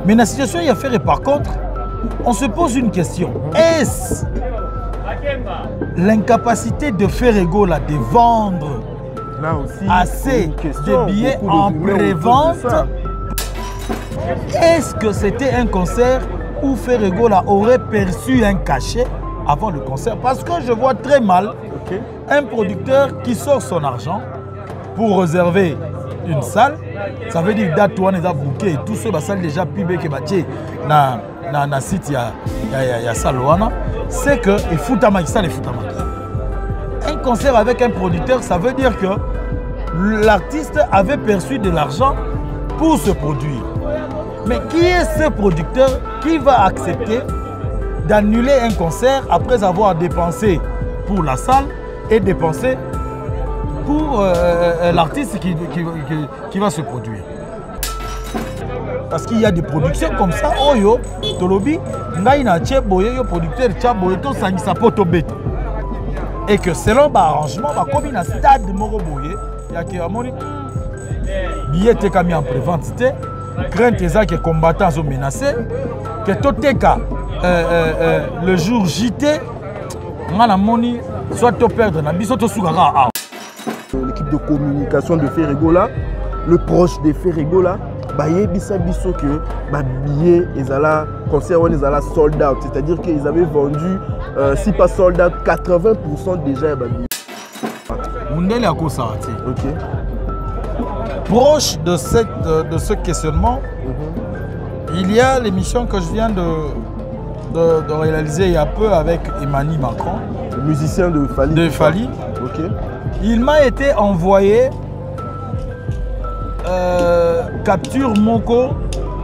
Mais dans la situation, il y a fait, par contre, on se pose une question. Est-ce l'incapacité de Ferrego là, de vendre là aussi, assez de billets en pré-vente? Est-ce que c'était un concert où Ferrego là, aurait perçu un cachet avant le concert? Parce que je vois très mal un producteur qui sort son argent pour réserver une salle. Ça veut dire date on est à bouquet et tout ce bah, salle déjà pibé que bâti na site ya salle wana, c'est que et foutamaki ça les foutamaki. Un concert avec un producteur, ça veut dire que l'artiste avait perçu de l'argent pour se produire. Mais qui est ce producteur qui va accepter d'annuler un concert après avoir dépensé pour la salle et dépensé pour l'artiste qui va se produire? Parce qu'il y a des productions comme ça, Oyo, Tolobi, Naina Tcheboye, yo producteur Tchaboye, to Sangisa Potobet. Et que selon l'arrangement, comme il y a un stade de Moroboye, il y a qui a moni billet qui mis en prévente, crainte des que combattants sont menacés, que Toteka le jour JT, on a moni soit to perdre na biso to sugara. L'équipe de communication de Ferrego là, le proche de Ferrego là, bisa biso que billet ezala concert on ezala sold out, c'est-à-dire qu'ils avaient vendu si pas sold out 80% déjà billet. Mundele a quoi ça? OK. Proche de ce questionnement, il y a l'émission que je viens de réaliser il y a peu avec Emmanuel Macron, le musicien de Fali. OK. Il m'a été envoyé capture moko,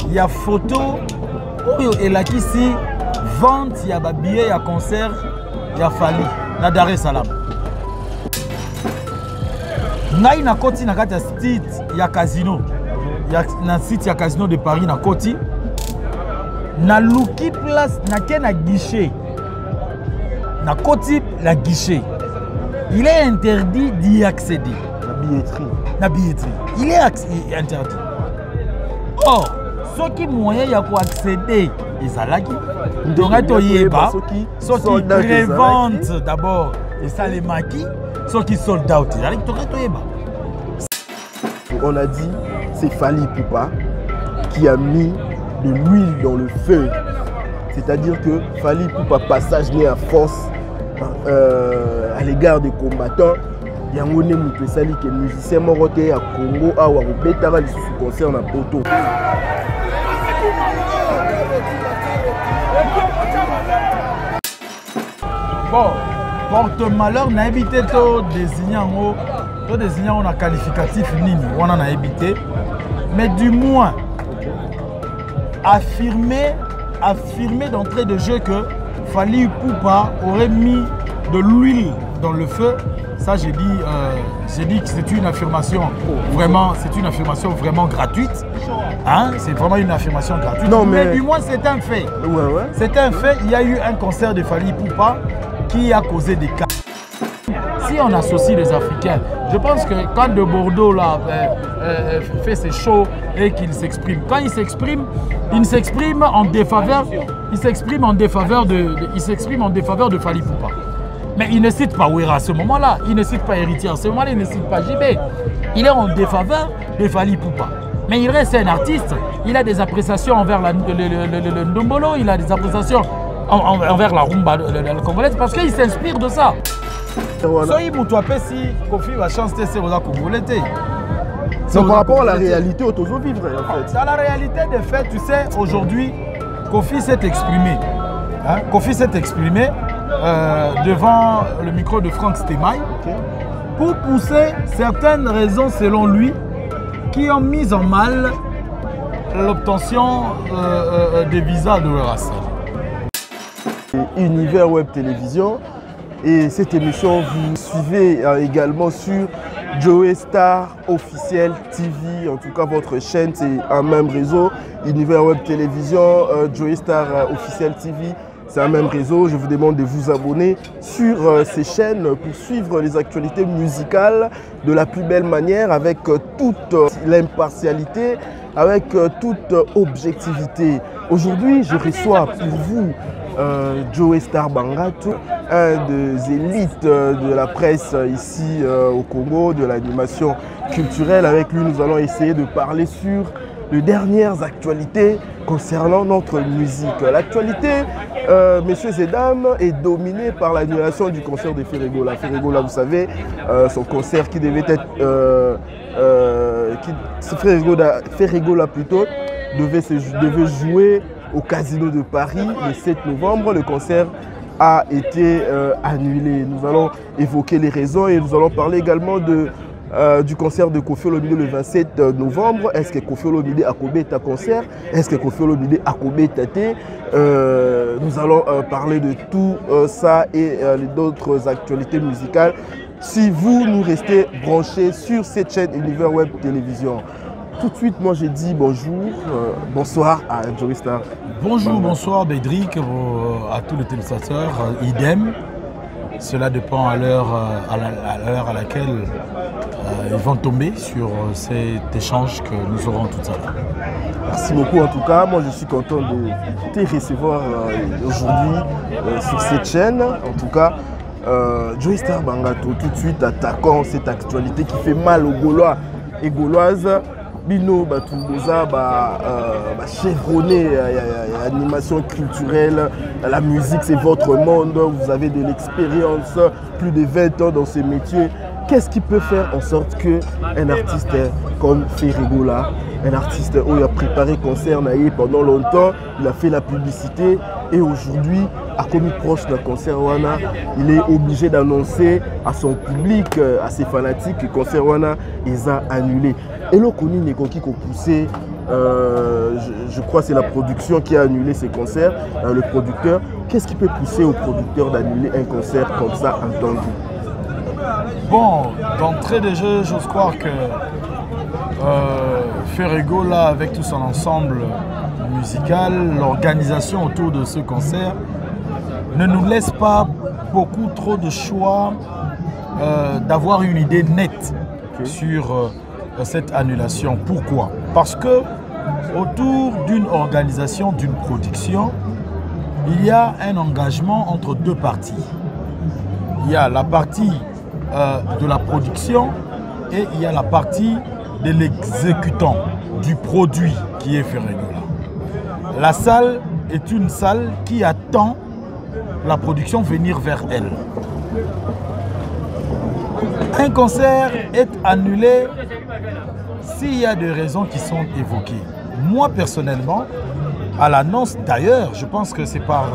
il y a photo, et là ici vente, il y a billet, il y a concert, il y a Fali, na Dar es Salaam. Ngai na koti na kati site ya casino, na site ya casino de Paris na koti, na luki place na ke na guichet, na koti la guichet. Il est interdit d'y accéder. La billetterie. Il est interdit. Or, ceux qui moyen y a pour accéder, ils allaient. Donc, ceux qui prévendent d'abord, et ça les maquis, ceux qui sold out, ils allaient. On a dit, c'est Fali Poupa qui a mis de l'huile dans le feu. C'est-à-dire que Fali Poupa passage né à force à l'égard des combattants. Il y a un musicien qui est musicien moroté à Congo, à Warubetara, qui se concerne à Poto. Bon, porte-malheur, on a évité de désigner on a qualificatif nini, on en a évité. Mais du moins, affirmer d'entrée de jeu que Fali Poupa aurait mis de l'huile dans le feu. Ça, j'ai dit que c'est une affirmation vraiment gratuite. Hein? C'est vraiment une affirmation gratuite. Non, mais du moins, c'est un fait. Ouais. C'est un fait. Il y a eu un concert de Fali Poupa qui a causé des cas. Si on associe les Africains, je pense que quand de Bordeaux là, fait ses shows et qu'il s'exprime, quand il s'exprime en défaveur de Fali Poupa. Mais il ne cite pas Ouera à ce moment-là, il ne cite pas Héritier à ce moment-là, il ne cite pas JB. Il est en défaveur de Fali Poupa. Mais il reste un artiste, il a des appréciations envers le Ndombolo, il a des appréciations envers la rumba congolaise parce qu'il s'inspire de ça. Soyez moutouapé si Kofi va chanter ces rosa congolais. C'est par rapport à la réalité au vivre en fait. Dans la réalité des faits, tu sais, aujourd'hui, Kofi s'est exprimé. Hein? Kofi s'est exprimé devant le micro de Franck Stemay pour pousser certaines raisons selon lui qui ont mis en mal l'obtention des visas de Ouera. Univers Web Télévision. Et cette émission, vous suivez également sur Joestar Officiel TV. En tout cas, votre chaîne, c'est un même réseau. Univers Web Télévision, Joestar Officiel TV, c'est un même réseau. Je vous demande de vous abonner sur ces chaînes pour suivre les actualités musicales de la plus belle manière, avec toute l'impartialité avec toute objectivité. Aujourd'hui, je reçois pour vous Joe Star Bangato, un des élites de la presse ici au Congo, de l'animation culturelle. Avec lui, nous allons essayer de parler sur les dernières actualités concernant notre musique. L'actualité, messieurs et dames, est dominée par l'annulation du concert de Ferregola. Ferregola, vous savez, son concert qui devait être... Ferregola plutôt, devait jouer au Casino de Paris le 7 novembre. Le concert a été annulé. Nous allons évoquer les raisons et nous allons parler également du concert de Koffi Olomide le 27 novembre. Est-ce que Koffi Olomide a combé ta concert? Est-ce que Koffi Olomide a combé ta thé? Nous allons parler de tout ça et d'autres actualités musicales. Si vous nous restez branchés sur cette chaîne Univers Web Télévision. Tout de suite, moi j'ai dit bonjour, bonsoir à Joe Star. Bonjour, bonsoir Bédric, à tous les téléspectateurs, idem. Cela dépend à l'heure à laquelle ils vont tomber sur cet échange que nous aurons tout à l'heure. Merci beaucoup en tout cas, moi je suis content de te recevoir aujourd'hui sur cette chaîne. En tout cas, Joe Star Bangato, tout de suite attaquant cette actualité qui fait mal aux Gaulois et Gauloises. Bino, Batumboza, chevronné, animation culturelle, la musique c'est votre monde, vous avez de l'expérience, plus de 20 ans dans ce métier. Qu'est-ce qui peut faire en sorte qu'un artiste comme Ferregola, un artiste où il a préparé concert pendant longtemps, il a fait la publicité et aujourd'hui, à commis proche d'un concert Wana, il est obligé d'annoncer à son public, à ses fanatiques, que le concert Wana est annulé. Et le connu n'est qui a poussé, je crois que c'est la production qui a annulé ces concerts, le producteur. Qu'est-ce qui peut pousser au producteur d'annuler un concert comme ça en temps de... Bon, d'entrée de jeu, j'ose croire que Ferregola, avec tout son ensemble musical, l'organisation autour de ce concert, ne nous laisse pas beaucoup trop de choix d'avoir une idée nette sur cette annulation. Pourquoi? Parce que autour d'une organisation, d'une production, il y a un engagement entre deux parties. Il y a la partie de la production et il y a la partie de l'exécutant, du produit qui est Ferregola. La salle est une salle qui attend la production venir vers elle. Un concert est annulé s'il y a des raisons qui sont évoquées. Moi personnellement, à l'annonce d'ailleurs, je pense que c'est par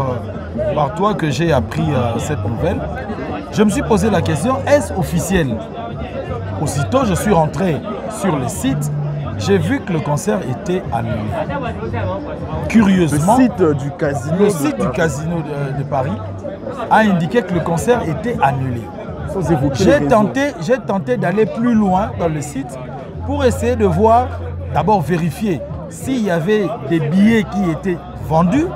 toi que j'ai appris cette nouvelle, je me suis posé la question, est-ce officiel? Aussitôt je suis rentré sur le site, j'ai vu que le concert était annulé. Curieusement, le site du Casino de Paris a indiqué que le concert était annulé. J'ai tenté d'aller plus loin dans le site pour essayer de voir, d'abord vérifier s'il y avait des billets qui étaient vendus.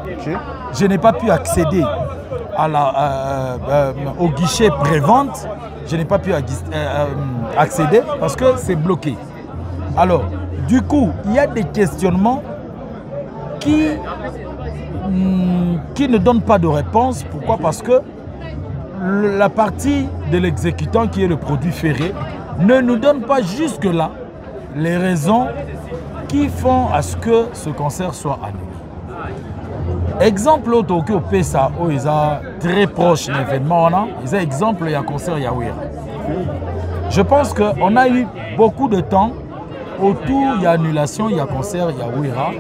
Je n'ai pas pu accéder au guichet pré-vente. Je n'ai pas pu accéder parce que c'est bloqué. Alors, du coup, il y a des questionnements qui ne donnent pas de réponse. Pourquoi? Parce que la partie de l'exécutant qui est le produit ferré ne nous donne pas jusque-là les raisons qui font à ce que ce concert soit annulé. Exemple au Tokyo Pesa, où ils sont très proches de l'événement, ils ont exemple, il y a un concert Yawira. Je pense qu'on a eu beaucoup de temps autour, il y a annulation, il y a concert Yawira.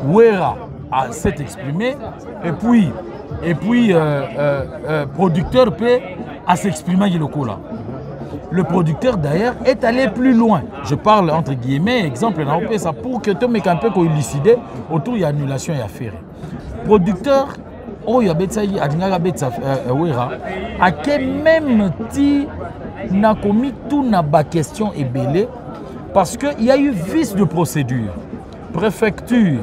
Wera s'est exprimé et puis producteur peut s'exprimer le coup là. Le producteur d'ailleurs est allé plus loin. Je parle entre guillemets, exemple, pour que tout le monde puisse élucider autour il y a annulation et affaire. Producteur, oh il y a à quel même ti n'a commis tout n'a pas question et belé parce qu'il y a eu vice de procédure. Préfecture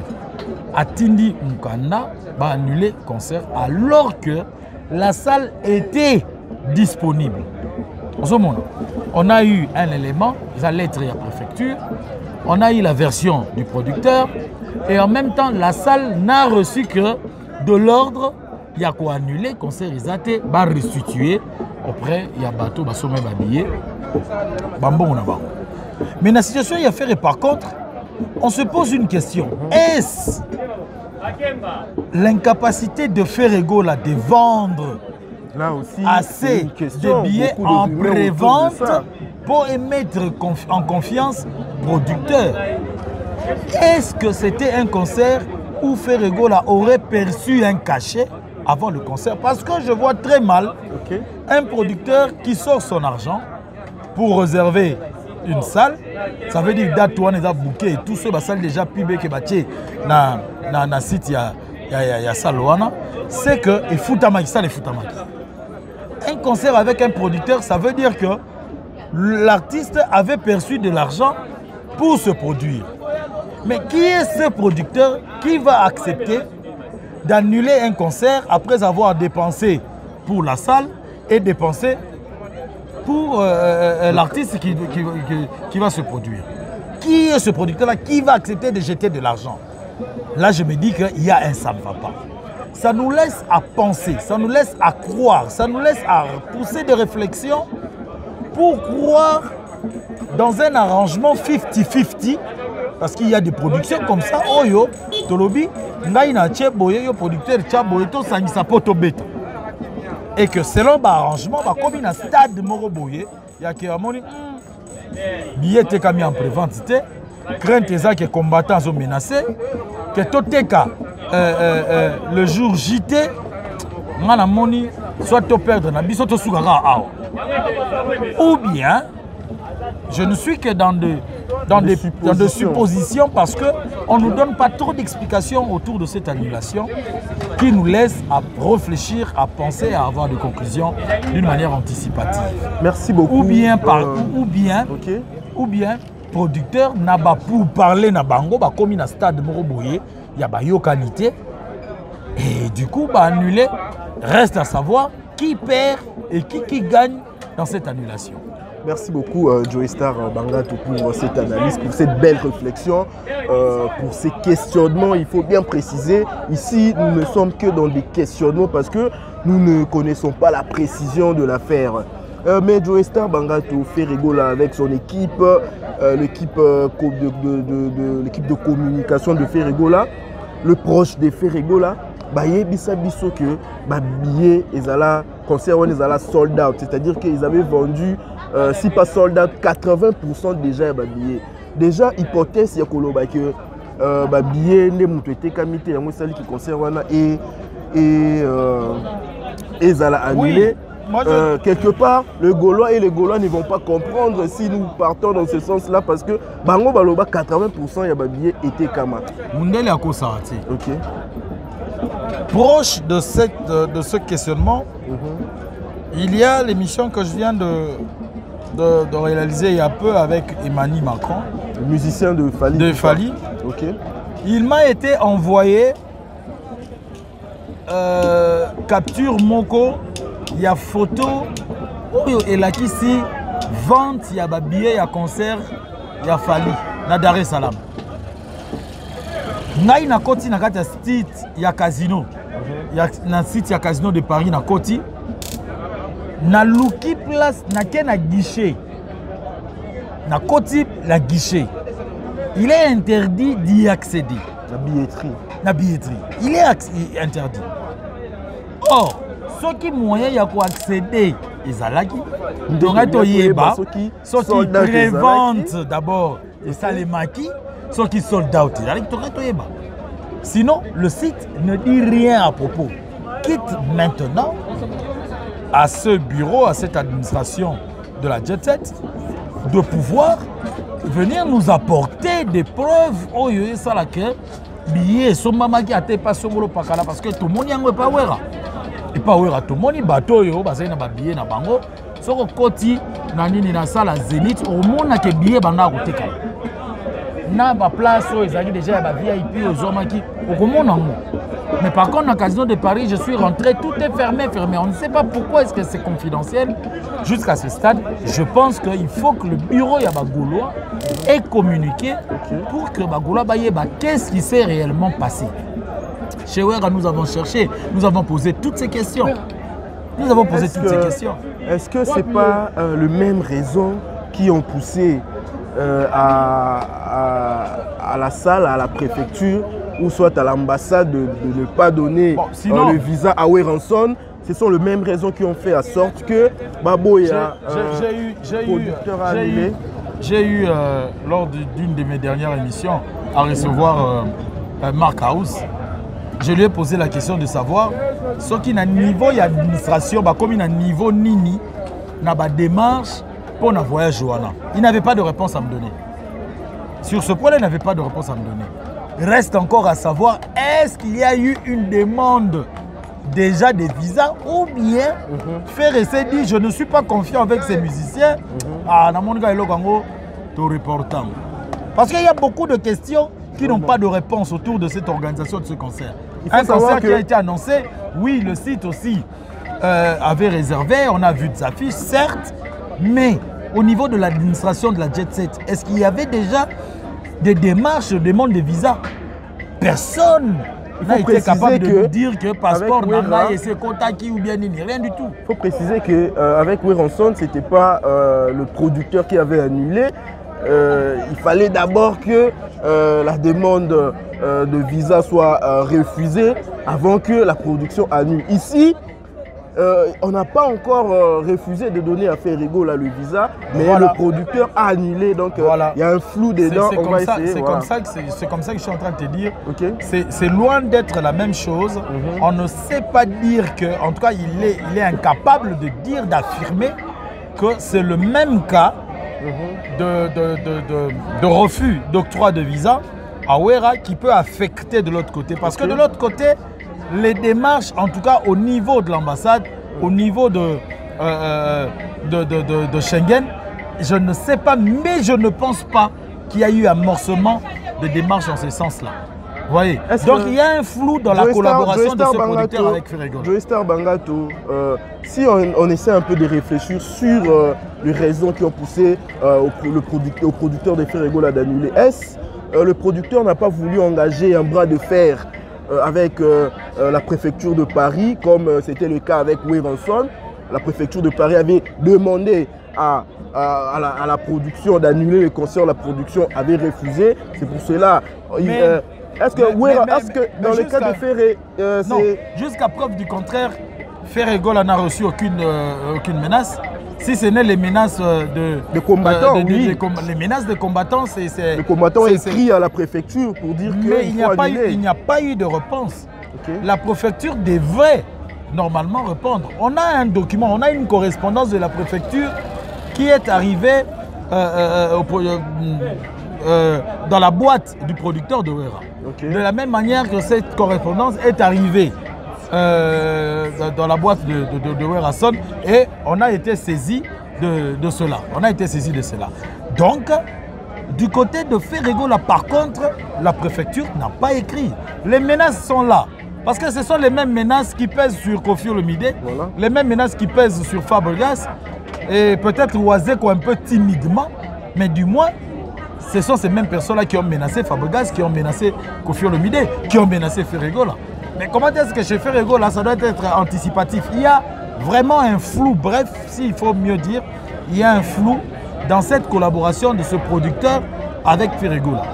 a Tindi Mukanda va annuler le concert alors que la salle était disponible. On a eu un élément, la lettre à la préfecture, on a eu la version du producteur et en même temps, la salle n'a reçu que de l'ordre. Il y a quoi annuler, concert Isate, va restituer auprès, il y a bateau, va sommer, va billet. Bambon, on a bon. Mais la situation, il y a fait, et par contre, on se pose une question. Est-ce l'incapacité de Ferrego là, de vendre là aussi, assez de billets en pré-vente pour émettre en confiance producteur? Est-ce que c'était un concert où Ferrego là, aurait perçu un cachet avant le concert? Parce que je vois très mal un producteur qui sort son argent pour réserver une salle. Ça veut dire date on est bouquet et tout ce bah salle déjà pibé que bâti na site ya Saloana, c'est que et foutamaki ça les foutamaki. Un concert avec un producteur, ça veut dire que l'artiste avait perçu de l'argent pour se produire. Mais qui est ce producteur qui va accepter d'annuler un concert après avoir dépensé pour la salle et dépensé pour l'artiste qui va se produire? Qui est ce producteur-là qui va accepter de jeter de l'argent? Là, je me dis qu'il y a un ça ne va pas. Ça nous laisse à penser, ça nous laisse à croire, ça nous laisse à pousser des réflexions pour croire dans un arrangement 50-50. Parce qu'il y a des productions comme ça, Oyo, Tolobi, Naina Tcheboye, yo producteur Tchaboye, to Sangisa Poto-Beta. Et que selon l'arrangement, comme il y a un stade de Moroboye, il y a qui a moni, billet est mis en prévente, crainte est que les combattants sont menacés, que tout est le jour JT, on a moni, soit tu perdre, soit tu sougara. Ou bien, je ne suis que dans des suppositions parce qu'on ne nous donne pas trop d'explications autour de cette annulation qui nous laisse à réfléchir, à penser, à avoir des conclusions d'une manière anticipative. Merci beaucoup. Ou bien producteur n'a pas pour parler na bango, comme il y a un stade Moroboye, il y a une qualité. Et du coup, annuler, reste à savoir qui perd et qui gagne dans cette annulation. Merci beaucoup Joey Star Bangato pour cette analyse, pour cette belle réflexion, pour ces questionnements. Il faut bien préciser, ici nous ne sommes que dans des questionnements parce que nous ne connaissons pas la précision de l'affaire. Mais Joey Star Bangato fait rigoler avec son équipe, l'équipe de communication de Ferregola, le proche de Ferregola. Bisa biso que billet ezala concert on ezala sold out, c'est-à-dire qu'ils avaient vendu si pas sold out 80% déjà billet. Déjà hypothèse ya koloba que billet ne mutu été kamité yango sali qui concert wana et ezala annulé. Oui. Quelque part, le Gaulois et les Gaulois ne vont pas comprendre si nous partons dans ce sens-là parce que bango baloba 80% ya billet était kama. Mundele a kosarati. OK. Proche de ce questionnement, il y a l'émission que je viens de réaliser il y a peu avec Emmanuel Macron. Le musicien de Fali. De Fali. Okay. Il m'a été envoyé capture Moko, il y a photo, et là ici, vente, il y a billet, il y a concert, il y a Fali, na Dar es Salaam. Ngai na koti na kati ya site ya casino. Na site ya casino de Paris na koti. Na luki place na ke na guichet. Na koti la guichet. Il est interdit d'y accéder. La billetterie. La billetterie. Il est interdit. Or, ceux qui moyen ya ko accéder ezalaki. Donc to yeba ceux qui prévente d'abord et ça les maquis. Ceux qui sold out. Sinon, le site ne dit rien à propos. Quitte maintenant à ce bureau, à cette administration de la Jet Set, de pouvoir venir nous apporter des preuves. Oh, ça là que billet, son maman qui a été pas son gros pakala parce que tout le monde n'y a pas ouera. Et pas ouera tout le monde, bateau yo, basé na billet na bango. Sur le côté, na nini na salle Zénith, au monde a que billet banda à côté. na ba place où ils arrivent déjà à VIP aux hommes qui au comment. Mais par contre, en Casino de Paris, je suis rentré, tout est fermé. On ne sait pas pourquoi est-ce que c'est confidentiel. Jusqu'à ce stade, je pense qu'il faut que le bureau Yabagoulois ait communiqué pour que Bagoulois Bayeba, qu'est-ce qui s'est réellement passé. Chez Wera, nous avons cherché, nous avons posé toutes ces questions. Nous avons posé toutes ces questions. Est-ce que ce n'est pas les mêmes raisons qui ont poussé à la salle, à la préfecture, ou soit à l'ambassade de ne pas donner le visa à Weranson? Ce sont les mêmes raisons qui ont fait en sorte que Baboya, producteur annulé. J'ai eu, lors d'une de mes dernières émissions, à recevoir Mark House. Je lui ai posé la question de savoir ce qui n'a niveau d'administration, comme il a niveau nini, n'a pas démarche pour un voyage Johanna. Il n'avait pas de réponse à me donner. Sur ce point-là, il n'avait pas de réponse à me donner. Reste encore à savoir, est-ce qu'il y a eu une demande déjà des visas ou bien faire essayer dit je ne suis pas confiant avec ces musiciens. Parce qu'il y a beaucoup de questions qui n'ont pas de réponse autour de cette organisation de ce concert. Un concert qui a été annoncé, oui, le site aussi avait réservé, on a vu des affiches, certes, mais au niveau de l'administration de la Jet Set, est-ce qu'il y avait déjà des démarches de demande de visa? Personne n'a été capable de nous dire que passeport Nanga et c'est Kotaki ou bien rien du tout. Il faut préciser qu'avec Weranson, ce n'était pas le producteur qui avait annulé. Il fallait d'abord que la demande de visa soit refusée avant que la production annule. Ici, on n'a pas encore refusé de donner à Ferrego là, le visa, mais le producteur a annulé, donc il y a un flou dedans. C'est comme ça que je suis en train de te dire. C'est loin d'être la même chose. On ne sait pas dire que, en tout cas, il est incapable de dire, d'affirmer que c'est le même cas de refus d'octroi de visa à Wera qui peut affecter de l'autre côté. Parce que de l'autre côté, les démarches, en tout cas au niveau de l'ambassade, au niveau de Schengen, je ne sais pas, mais je ne pense pas qu'il y a eu amorcement de démarches dans ce sens-là. Vous voyez? Donc il y a un flou dans la collaboration de ce producteur avec Ferrego. Joestar Bangato, si on essaie un peu de réfléchir sur les raisons qui ont poussé au producteur de Ferrego d'annuler, est-ce le producteur n'a pas voulu engager un bras de fer avec la préfecture de Paris, comme c'était le cas avec Weranson? La préfecture de Paris avait demandé à la production d'annuler le concert, la production avait refusé. C'est pour cela. Est-ce que dans le cas de Ferré, non, jusqu'à preuve du contraire, Ferrego n'a reçu aucune menace. Si ce n'est les menaces de combattants, les menaces de combattants, c'est... Le combattant écrit à la préfecture pour dire que... Mais il n'y a pas eu de réponse. La préfecture devrait normalement répondre. On a un document, on a une correspondance de la préfecture qui est arrivée dans la boîte du producteur de Wera. De la même manière que cette correspondance est arrivée dans la boîte de Weranson et on a été saisi de cela. Donc, du côté de Ferrego, là, par contre, la préfecture n'a pas écrit. Les menaces sont là. Parce que ce sont les mêmes menaces qui pèsent sur Kofi Olomide, les mêmes menaces qui pèsent sur Fabregas et peut-être Oazeko un peu timidement, mais du moins, ce sont ces mêmes personnes-là qui ont menacé Fabregas, qui ont menacé Kofi Olomide, qui ont menacé Ferrego là. Mais comment est-ce que chez Ferrego là, ça doit être anticipatif? Il y a vraiment un flou, bref, s'il faut mieux dire, il y a un flou dans cette collaboration de ce producteur avec Ferrego là.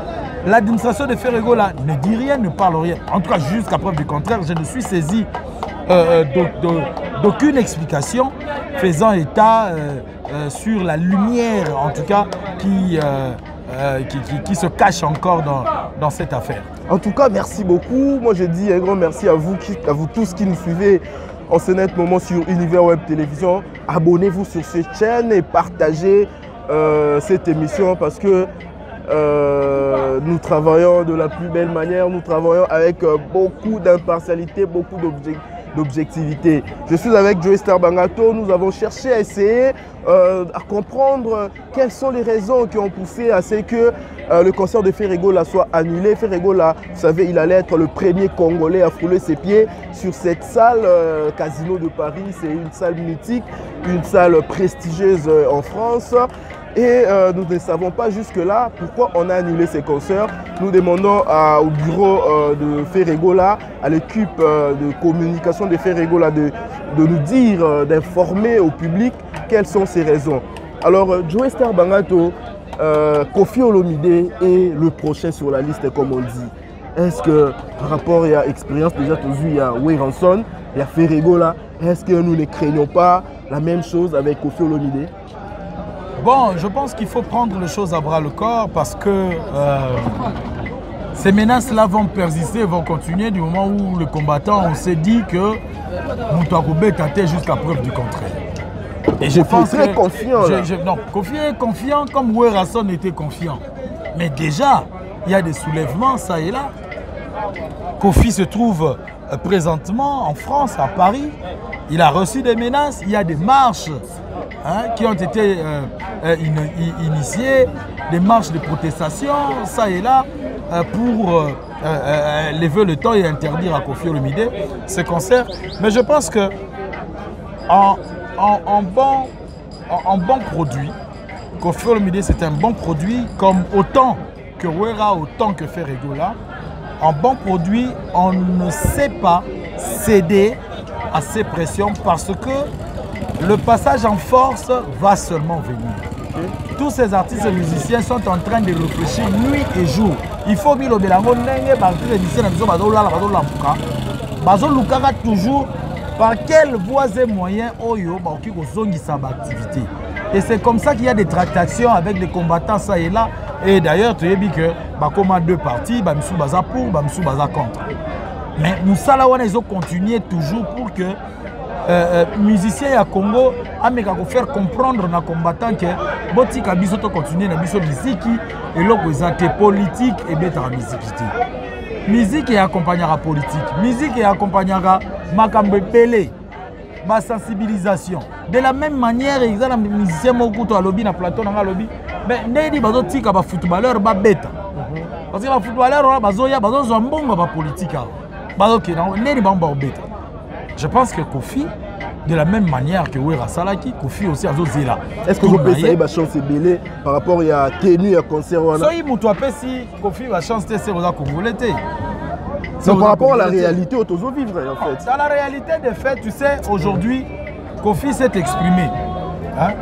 L'administration de Ferrego là ne dit rien, ne parle rien. En tout cas, jusqu'à preuve du contraire, je ne suis saisi d'aucune explication faisant état sur la lumière, en tout cas, qui se cache encore dans cette affaire. En tout cas, merci beaucoup. Moi, je dis un grand merci à vous tous qui nous suivez en ce net moment sur Univers Web Télévision. Abonnez-vous sur cette chaîne et partagez cette émission parce que nous travaillons de la plus belle manière. Nous travaillons avec beaucoup d'impartialité, beaucoup d'objectivité. Je suis avec Joestar Bangato. Nous avons cherché à essayer à comprendre quelles sont les raisons qui ont poussé à ce que le concert de Ferregola soit annulé. Ferregola, vous savez, il allait être le premier Congolais à fouler ses pieds sur cette salle Casino de Paris. C'est une salle mythique, une salle prestigieuse en France. Et nous ne savons pas jusque-là pourquoi on a annulé ces concerts. Nous demandons au bureau de Ferregola, à l'équipe de communication de Ferregola de nous dire, d'informer au public quelles sont ces raisons. Alors, Joe Star Bangato, Koffi Olomide est le prochain sur la liste, comme on dit. Est-ce que, par rapport à l'expérience déjà toujours, il y a Weranson, il y a Ferregola, est-ce que nous ne craignons pas la même chose avec Koffi Olomide? Bon, je pense qu'il faut prendre les choses à bras le corps parce que ces menaces-là vont persister, vont continuer du moment où le combattant, on s'est dit que Moutouakoubé était jusqu'à preuve du contraire. Et je pense très confiant. Non, Koffi est confiant comme Weranson était confiant. Mais déjà, il y a des soulèvements, ça et là. Koffi se trouve présentement en France, à Paris. Il a reçu des menaces, il y a des marches qui ont été initiées, des marches de protestation, ça et là, pour lever le temps et interdire à Koffi Olomide ce concert. Mais je pense que en bon produit, Koffi Olomide c'est un bon produit, comme autant que Wera, autant que Ferregola. En bon produit, on ne sait pas céder à ces pressions parce que le passage en force va seulement venir. Tous ces artistes et musiciens sont en train de réfléchir nuit et jour. Il faut que les musiciens toujours par quelles voies et moyens activité. Et c'est comme ça qu'il y a des tractations avec les combattants ça et là. Et d'ailleurs, tu as dit que comme deux parties, Bamsou Baza pour, Bamsou Baza contre. Mais Moussa Lawana, ils ont continué toujours pour que musiciens à Congo aient faire comprendre aux combattants que Botika Bisoto continue na biso musique et l'autre politique et bête à musique. Musique et accompagnera politique, musique et accompagnera Makambe Pelé, ma sensibilisation. De la même manière, ils ont des musiciens qui ont lobby na plateau na lobby, mais n'est pas d'autres qui ont footballeur ba bête. Parce que les footballeurs bazoya bazo mbongo ba politique. Bazoki na n'est pas ba bête. Je pense que Koffi, de la même manière que Wera Salaki, Koffi aussi a Zozela. Est-ce que vous pensez que la chance est belle par rapport à tenue à concert? Si si Koffi va chance c'est aux Congolais. C'est par rapport à la réalité au Tozo vivre en fait. Dans la réalité des faits, tu sais, aujourd'hui, Koffi s'est exprimé.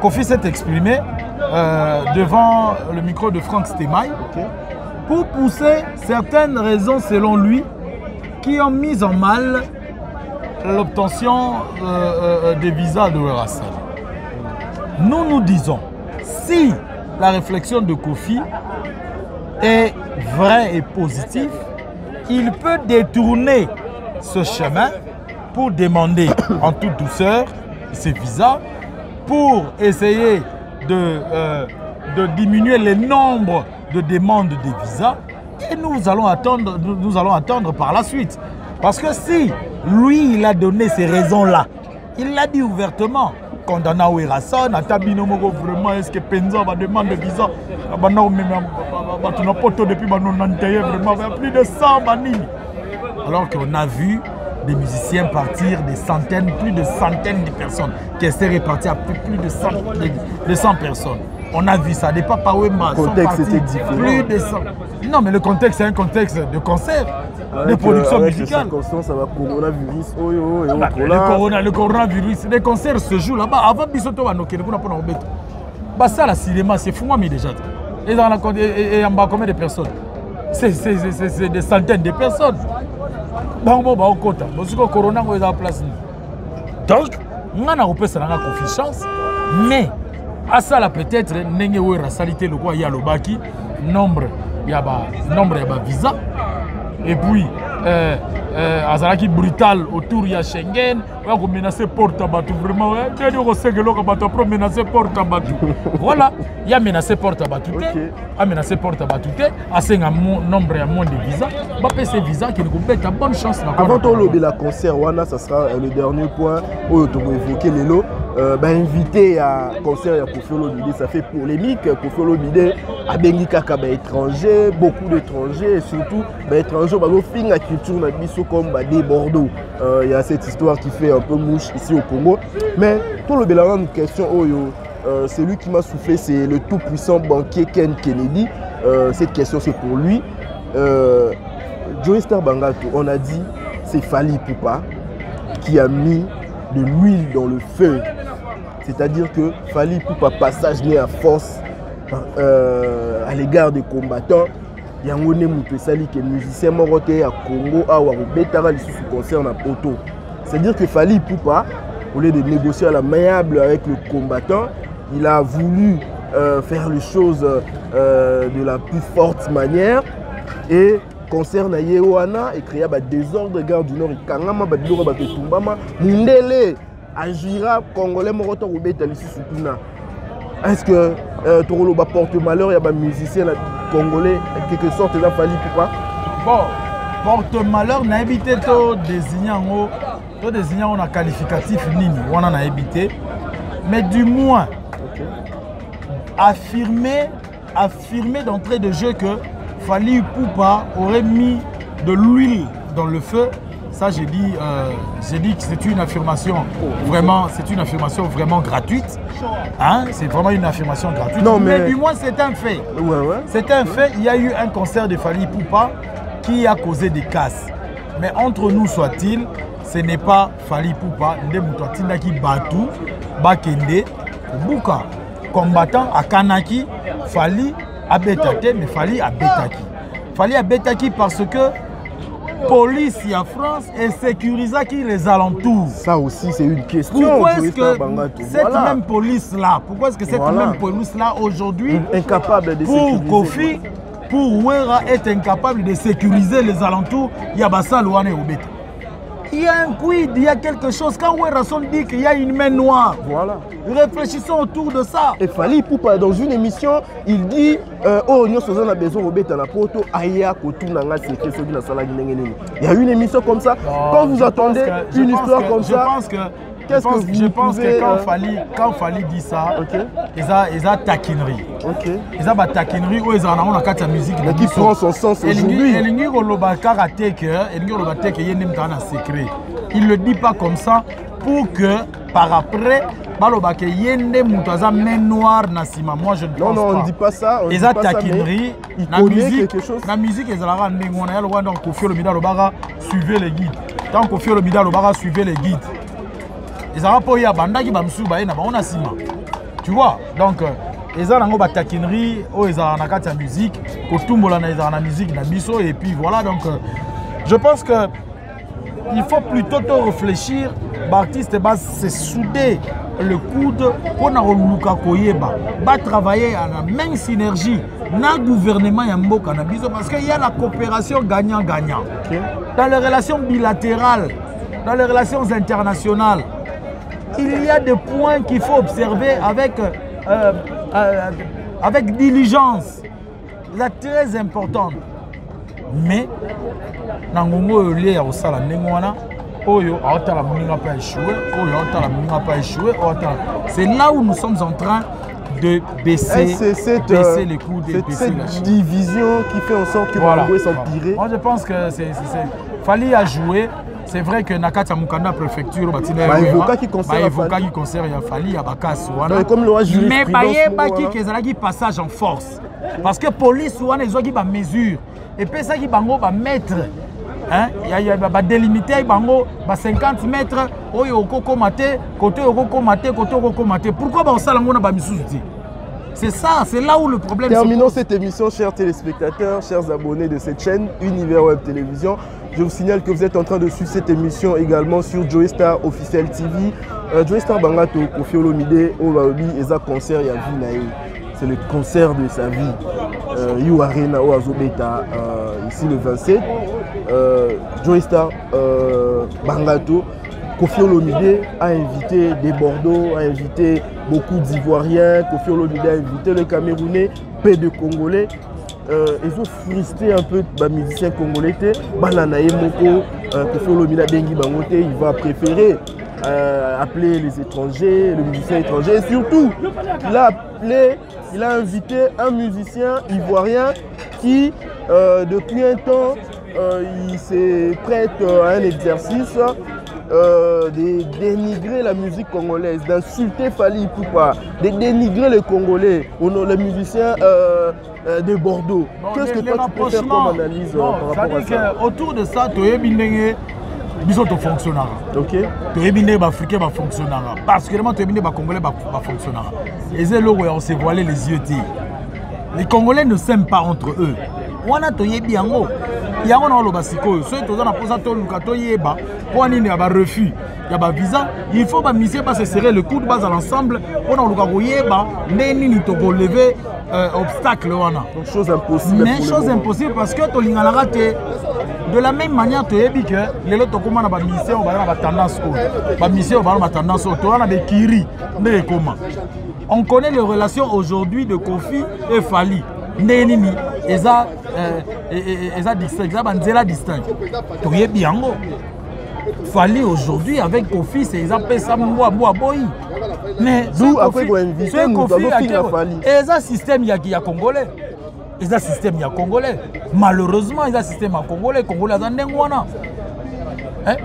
Koffi s'est exprimé devant le micro de Franck Stemay pour pousser certaines raisons selon lui qui ont mis en mal l'obtention des visas de Werason. Nous disons, si la réflexion de Koffi est vraie et positive, il peut détourner ce chemin pour demander en toute douceur ces visas, pour essayer de diminuer le nombre de demandes de visas, et nous allons attendre par la suite. Parce que si lui, il a donné ces raisons-là, il l'a dit ouvertement, condamnant Werason, à Tabinomogo, vraiment, est-ce que Penza va demander de visa? Depuis vraiment, il y a plus de 100 bannis. Alors qu'on a vu des musiciens partir des centaines, plus de centaines de personnes, qui essaient de répartir à plus de 100 personnes. On a vu ça, des Papa Wemba sont partis plus de 100. Non, mais le contexte, c'est un contexte de concert, de production musicale. Coronavirus, le coronavirus, les concerts se jouent là-bas. Avant Bisoto, ça, la cinéma, c'est fou, mais déjà. Et en bas, combien de personnes? C'est des centaines de personnes. Donc, corona, on est en place. Donc, on a confiance, mais à ça, peut-être, on a salité le quoi, il y a le baki, nombre, il y a visa, et puis, Azalaki brutal autour de Schengen, on a menacé porte à bateau, vraiment, on a menacé porte à bateau. Voilà, il y a menacé porte à bateau, a menacé porte à bateau, à ce nombre de visas, ces visas qui nous permettent une bonne chance. Avant de la concert, ça sera le dernier point où on va évoquer les lots. invité à concert à Koffi Olomide, ça fait polémique. Koffi Olomide a bengi kaka étranger, beaucoup d'étrangers et surtout étrangers qui la culture comme des Bordeaux. Il y a cette histoire qui fait un peu mouche ici au Congo. Mais pour le Bélarant, une question, c'est lui qui m'a soufflé, c'est le tout puissant banquier Ken Kennedy. Cette question c'est pour lui. Joey Star Bangato, on a dit c'est Fally Ipupa qui a mis de l'huile dans le feu. C'est-à-dire que Fally Ipupa passage né à force à l'égard des combattants. Il y a un musicien qui est musicien à Congo, à Warubetara, sous concert à Poto. C'est-à-dire que Fally Ipupa, au lieu de négocier à l'amiable avec le combattant, il a voulu faire les choses de la plus forte manière et concerne Yewana et créer des désordres gare du Nord. Kangama badiro baketumbama mundele agira congolais moroto robeta ici sukuna. Est-ce que Torolo ba porte malheur, il y a des musiciens congolais en quelque sorte là Fally Ipupa? Bon, porte malheur n'a évité to désignant on a qualificatif nini on en a évité, mais du moins affirmer d'entrée de jeu que Fally Ipupa aurait mis de l'huile dans le feu. Ça, j'ai dit que c'est une affirmation vraiment gratuite. Hein? C'est vraiment une affirmation gratuite. Non, mais du moins, c'est un fait. Ouais. C'est un fait. Il y a eu un concert de Fally Ipupa qui a causé des casses. Mais entre nous soit-il, ce n'est pas Fally Ipupa. Qui Batou, Bakende, Buka, combattant à Kanaki, Fally Abetake, mais Fally Abetaki. Fally Abetaki parce que police en France et sécurise les alentours. Ça aussi c'est une question. Pourquoi est-ce que cette même police là, même police là aujourd'hui incapable de pour Kofi, pour Wera est incapable de sécuriser les alentours, il y a Bassa Louane et Obeta. Il y a un quid, il y a quelque chose. Quand Werrason dit qu'il y a une main noire, voilà. Réfléchissons autour de ça. Et Fally Ipupa, dans une émission, il dit oh, nous sommes a besoin de la poto, aya kotuna secret sur la salle. Il y a une émission comme ça. Non, quand vous attendez une histoire comme ça, je pense que quand Fally dit ça, ils ont taquinerie. Ils ont taquinerie où ils ont la musique. Mais qui prend son sens aujourd'hui. Il ne le dit pas comme ça pour que par après, main noire nasima. Moi je ne pense pas. Non, on ne dit pas ça. Ils ont taquinerie. La musique, ils ont Koffi Olomide suivez les guides. Tant Koffi Olomide suivez les guides. Les Arabes, il y a banda qui bamsou ba na on a sima. Tu vois? Donc ils ont ba taquinerie, ils ont la musique, kotumbola na ils ont la musique na biso et puis voilà donc je pense que il faut plutôt réfléchir, l'artiste se souder le coude pour na luka koyeba, ba travailler à la même synergie na gouvernement ya mboka na biso parce qu'il y a la coopération gagnant-gagnant. Dans les relations bilatérales, dans les relations internationales, il y a des points qu'il faut observer avec diligence. C'est très important. Mais, c'est là où nous sommes en train de baisser les coûts. C'est cette division qui fait en sorte que voilà. Vous pouvez s'empirer. Moi je pense que Fally a joué. C'est vrai que Nakata Mukanda préfecture qui concerne Fally à Bakas. Mais qui passage en force. Parce que police ils ont des mesures. Et puis ça qui va mettre il y a délimité 50 mètres côté pourquoi ça la c'est ça, c'est là où le problème. Terminons cette émission, chers téléspectateurs, chers abonnés de cette chaîne Univers Web Télévision. Je vous signale que vous êtes en train de suivre cette émission également sur Joey Star Officiel TV. Joey Star Bangato, Koffi Olomide, Owaobi, Eza concert Yavinae. C'est le concert de sa vie. You Arena, Oazobeta, ici le 27. Joey Star Bangato. Koffi Olomide a invité des Bordeaux, a invité beaucoup d'Ivoiriens. Koffi Olomide a invité le Camerounais, peu de Congolais. Ils ont frustré un peu les musiciens congolais. Koffi Olomide il va préférer appelé les étrangers, les musiciens étrangers. Et surtout, il a invité un musicien ivoirien qui, depuis un temps, il se prête à un exercice de dénigrer la musique congolaise, d'insulter Fally Ipupa, de dénigrer les Congolais, les musiciens de Bordeaux. Qu'est-ce que toi tu peux faire comme analyse par rapport à ça? Autour de ça, tu es bien biso to fonctionnera. OK. Tu es bien africain va fonctionnera. Particulièrement tu es bien congolais va fonctionnera. Et c'est là où on s'est voilé les yeux. Les Congolais ne s'aiment pas entre eux. On a to yebi yango. Yango na lo basiko. Ceux qui ont na posa to lukato yeba. Pour nini ya ba refus, ya ba visa, il faut ba miser pas se serrer le coude bas à l'ensemble pour na lukato yeba nini ni to relever obstacle wana. Donc chose impossible. Mais chose impossible parce que to lingala raté. De la même manière, tu as dit que les autres comment on mission, on va tendance ba mission, on va tendance au on a des kiri, mais comment? On connaît les relations aujourd'hui de Kofi et Fally. Nenini, eza distinct, eza banzela distinct. Tu es bien ngo. Fally aujourd'hui avec Kofi, c'est eza pesa mwa boy. Mais d'où après qu'on invite nous avons fini à Fally. Eza système ya congolais. Ils ont un système congolais. Malheureusement, ils ont un système congolais. Congolais, ils ont un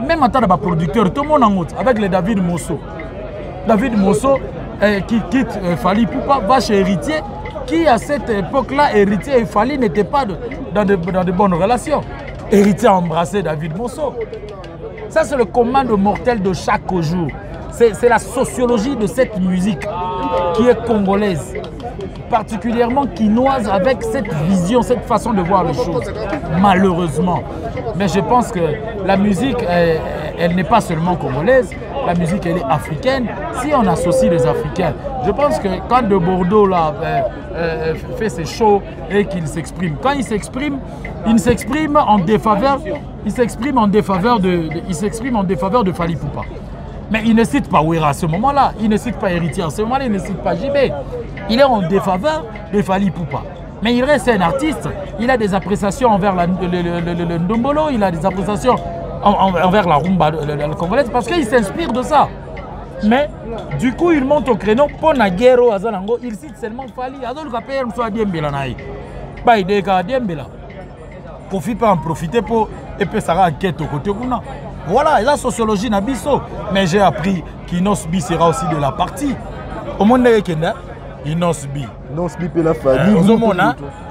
même en tant que producteur, tout le monde en route avec le David Mosso. David Mosso qui quitte Fally Ipupa va chez Héritier, qui à cette époque-là, Héritier et Fally n'étaient pas dans de bonnes relations. Héritier a embrassé David Mosso. Ça, c'est le commande mortel de chaque jour. C'est la sociologie de cette musique qui est congolaise, particulièrement quinoise, avec cette vision, cette façon de voir les choses, malheureusement. Mais je pense que la musique, elle n'est pas seulement congolaise, la musique, elle est africaine, si on associe les Africains. Je pense que quand de Bordeaux là, fait ses shows et qu'il s'exprime, quand il s'exprime en défaveur, il s'exprime en défaveur de Fally Ipupa. Mais il ne cite pas Ouera à ce moment-là, il ne cite pas Héritier à ce moment-là, il ne cite pas JB. Il est en défaveur de Fally Ipupa. Mais il reste un artiste, il a des appréciations envers le Ndombolo, il a des appréciations envers la rumba congolaise parce qu'il s'inspire de ça. Mais du coup, il monte au créneau pour Naguero Azanango, il cite seulement Fally. Azol Kapem soit Diembela Naï. Bah, il est à Diembela. Kofi peut en profiter pour et puis ça va enquête au côté Kuna. Voilà, la sociologie Nabiso. Mais j'ai appris qu'Inosbi sera aussi de la partie. Au monde de Kenya, Inosbi. Inosbi peut la Fally.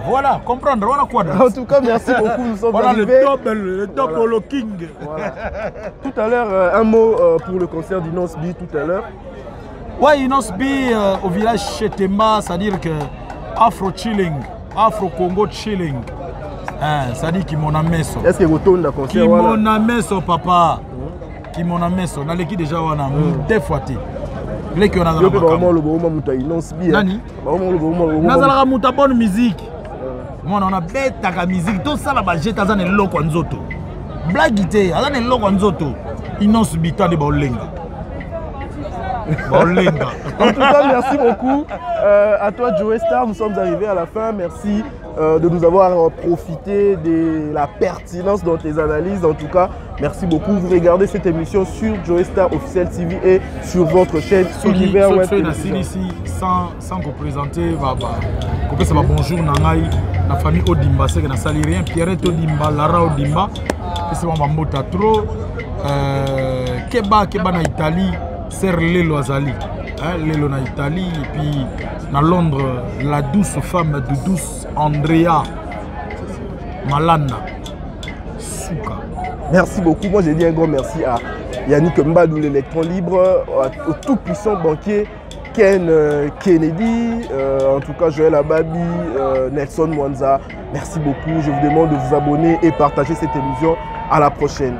Voilà, comprendre, on a quoi. En tout cas, merci beaucoup. Nous sommes voilà arrivés. Le double king. Voilà. Tout à l'heure, un mot pour le concert d'Inosbi tout à l'heure. Ouais, Inosbi au village Chetemba, c'est-à-dire que Afro-chilling, Afro-Congo chilling. C'est-à-dire qu'il m'en a mis ça. Est-ce que vous tournez le concert? Qui m'en a mis ça, papa. Qui m'en a mis ça. Dans l'équipe déjà, on a deux fois. Les qui on a dans la Inosbi. Nani? Nazala muta bonne musique. Moi on a bête ta musique. Tout ça là-bas, j'ai tazan et loko nzoto. Blaguité, azan et loko nzoto. Inosbi ta de bolenga. Bolenga. En tout cas, merci beaucoup à toi, Joe Star. Nous sommes arrivés à la fin. Merci de nous avoir profité de la pertinence dans tes analyses. En tout cas, merci beaucoup. Vous regardez cette émission sur Joe Star Officiel TV et sur votre chaîne Univers Web Télévision. Sans vous présenter, bonjour Nangai, la famille Odimba, c'est que na sali rien. Pierrette Odimba, Lara Odimba, c'est mon mota trop. Keba na Italie. Ser Lelo Azali, Lelo na Italie, et puis à Londres, la douce femme de douce Andrea Malana Souka. Merci beaucoup. Moi, j'ai dit un grand merci à Yannick Mbadou, l'électron libre, au tout-puissant banquier Ken Kennedy, en tout cas Joël Ababi, Nelson Mwanza. Merci beaucoup. Je vous demande de vous abonner et partager cette émission. À la prochaine.